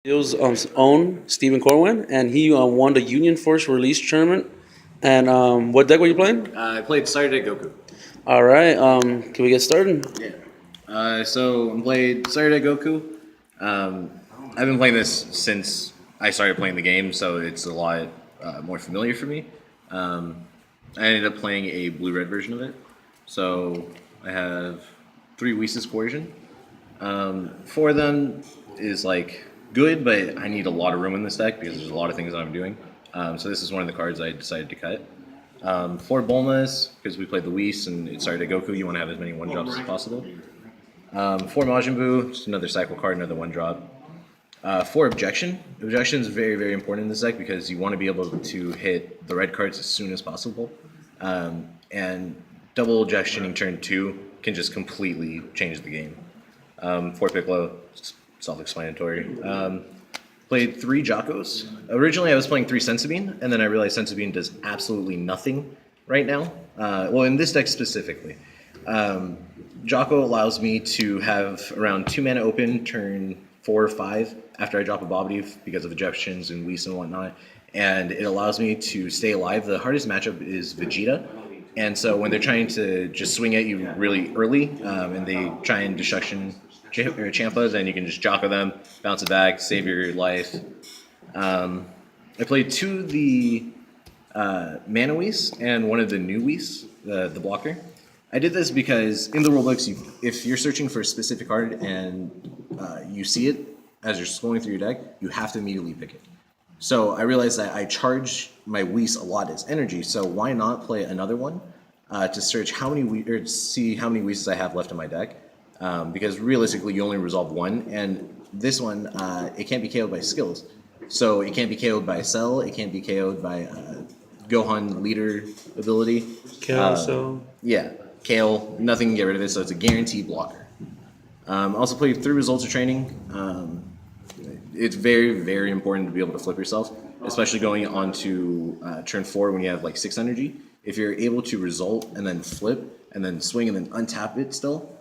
Bill's own Stephen Corwin, and he won the Union Force release tournament. And what deck were you playing? I played Saturday Goku. All right, can we get started? Yeah. So I played Saturday Goku. I've been playing this since I started playing the game, so it's a lot more familiar for me. I ended up playing a blue-red version of it. So I have 3 Whis Coercion. 4 of them is like good, but I need a lot of room in this deck because there's a lot of things that I'm doing. So this is one of the cards I decided to cut. 4 Bulmas, because we played the Whis and it started at Goku, you want to have as many 1-drops as possible. 4 Majin Buu, just another cycle card, another 1-drop. 4 Objection. Objection is very, very important in this deck because you want to be able to hit the red cards as soon as possible. And double Objectioning turn 2 can just completely change the game. 4 Piccolo, self-explanatory. Played 3 Jocos. Originally I was playing 3 Sensibine, and then I realized Sensibine does absolutely nothing right now. Well, in this deck specifically. Jocko allows me to have around 2 mana open turn 4 or 5 after I drop a Bobbidi because of ejections and Whis and whatnot, and it allows me to stay alive. The hardest matchup is Vegeta, and so when they're trying to just swing at you really early, and they try and destruction or Champa, then you can just Jocko them, bounce it back, save your life. I played 2 of the Mana Whis and 1 of the new Whis, the blocker. I did this because in the rulebooks, if you're searching for a specific card and you see it as you're scrolling through your deck, you have to immediately pick it. So I realized that I charge my Whis a lot as energy, so why not play another one to search how many or see how many Whis I have left in my deck? Because realistically, you only resolve 1, and this one it can't be KO'd by skills. So it can't be KO'd by Cell, it can't be KO'd by Gohan leader ability. Kale, Yeah. Kale, nothing can get rid of it, so it's a guaranteed blocker. Also played 3 Results of Training. It's very, very important to be able to flip yourself, especially going on to turn 4 when you have like 6 energy. If you're able to result and then flip and then swing and then untap it still,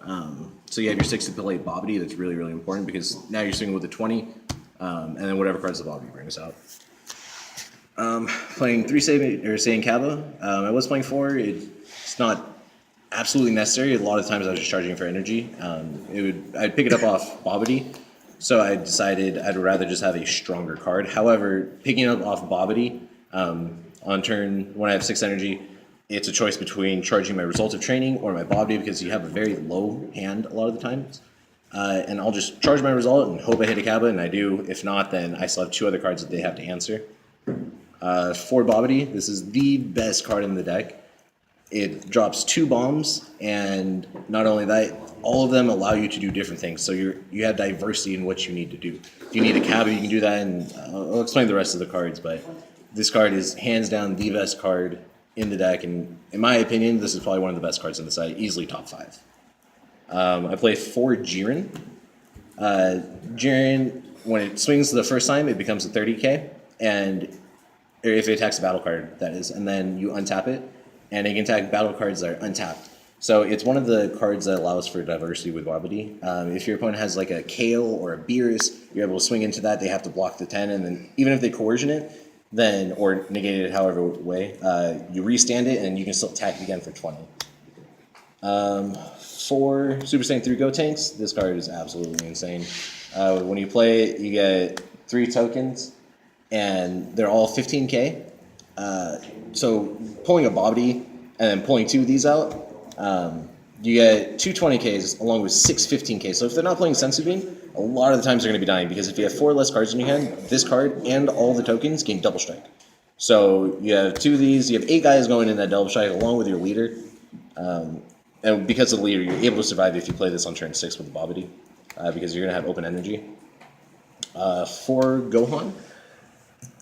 so you have your 6 to play Bobbidi, that's really, really important because now you're swinging with a 20, and then whatever cards the Bobbidi brings out. Playing 3 Saiyan Kaba. I was playing 4. It's not absolutely necessary. A lot of times I was just charging for energy. I'd pick it up off Bobbidi, so I decided I'd rather just have a stronger card. However, picking it up off Bobbidi on turn when I have 6 energy, it's a choice between charging my Result of Training or my Bobbidi because you have a very low hand a lot of the times. And I'll just charge my result and hope I hit a Kaba, and I do. If not, then I still have 2 other cards that they have to answer. 4 Bobbidi. This is the best card in the deck. It drops 2 bombs, and not only that, all of them allow you to do different things. So you have diversity in what you need to do. If you need a Kaba, you can do that, and I'll explain the rest of the cards. But this card is hands down the best card in the deck, and in my opinion, this is probably one of the best cards in the side, easily top 5. I play 4 Jiren. Jiren, when it swings the first time, it becomes a 30k, and or if it attacks a battle card, that is, and then you untap it, and it can attack battle cards that are untapped. So it's one of the cards that allows for diversity with Bobbidi. If your opponent has like a Kale or a Beerus, you're able to swing into that, they have to block the 10, and then even if they coercion it, then or negate it however way, you restand it, and you can still attack it again for 20. 4 Super Saiyan 3 Gotenks. This card is absolutely insane. When you play it, you get 3 tokens, and they're all 15k. So pulling a Bobbidi and then pulling 2 of these out, you get 2 20ks along with 6 15k. So if they're not playing Sensubin, a lot of the times they're going to be dying because if you have 4 less cards in your hand, this card and all the tokens gain double strike. So you have 2 of these, you have 8 guys going in that double strike along with your leader. And because of the leader, you're able to survive if you play this on turn 6 with the Bobbidi because you're going to have open energy. 4 Gohan.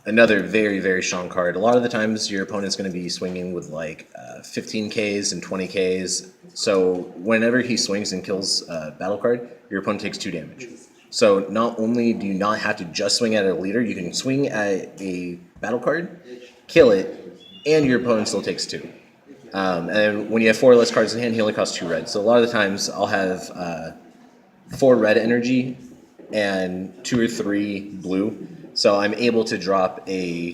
Another very, very strong card. A lot of the times your opponent's going to be swinging with like 15Ks and 20Ks. So whenever he swings and kills a battle card, your opponent takes 2 damage. So not only do you not have to just swing at a leader, you can swing at a battle card, kill it, and your opponent still takes 2. And when you have 4 less cards in hand, he only costs 2 red. So a lot of the times I'll have 4 red energy and 2 or 3 blue. So I'm able to drop a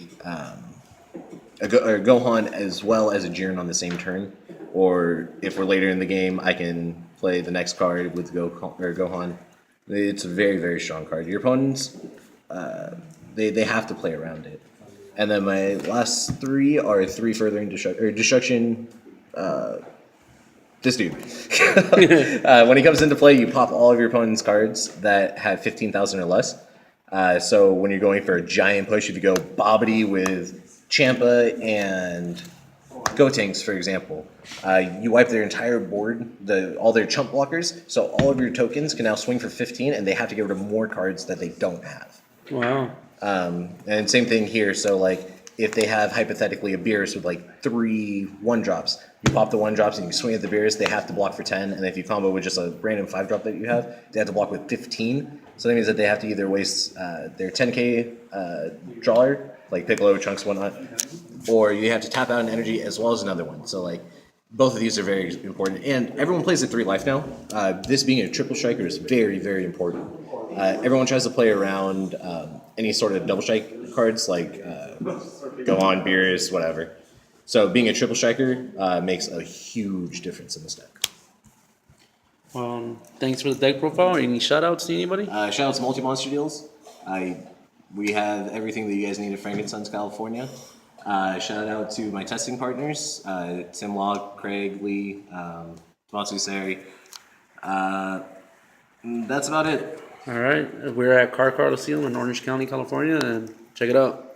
Gohan as well as a Jiren on the same turn. Or if we're later in the game, I can play the next card with Gohan. It's a very, very strong card. Your opponents, they have to play around it. And then my last 3 are 3 furthering destruction. This dude. When he comes into play, you pop all of your opponent's cards that have 15,000 or less. So when you're going for a giant push, if you go Bobbidi with Champa and Gotenks, for example, you wipe their entire board, all their chump blockers, so all of your tokens can now swing for 15, and they have to get rid of more cards that they don't have. Wow. And same thing here, so like, if they have hypothetically a Beerus with like 3 1-drops, you pop the 1-drops and you swing at the Beerus, they have to block for 10, and if you combo with just a random 5-drop that you have, they have to block with 15. So that means that they have to either waste their 10k drawer, like Piccolo, Trunks, whatnot, or you have to tap out an energy as well as another one. So like, both of these are very important, and everyone plays at 3 life now. This being a triple striker is very, very important. Everyone tries to play around any sort of double strike cards like Gohan, Beerus, whatever. So being a triple striker makes a huge difference in this deck. Thanks for the deck profile. Any shoutouts to anybody? Shout out to Multi-Monster Deals. We have everything that you guys need at Frankenstein's, California. Shout out to my testing partners, Tim Locke, Craig, Lee, Tomatsu Sari. That's about it. All right. We're at Coliseum in Orange County, California, and check it out.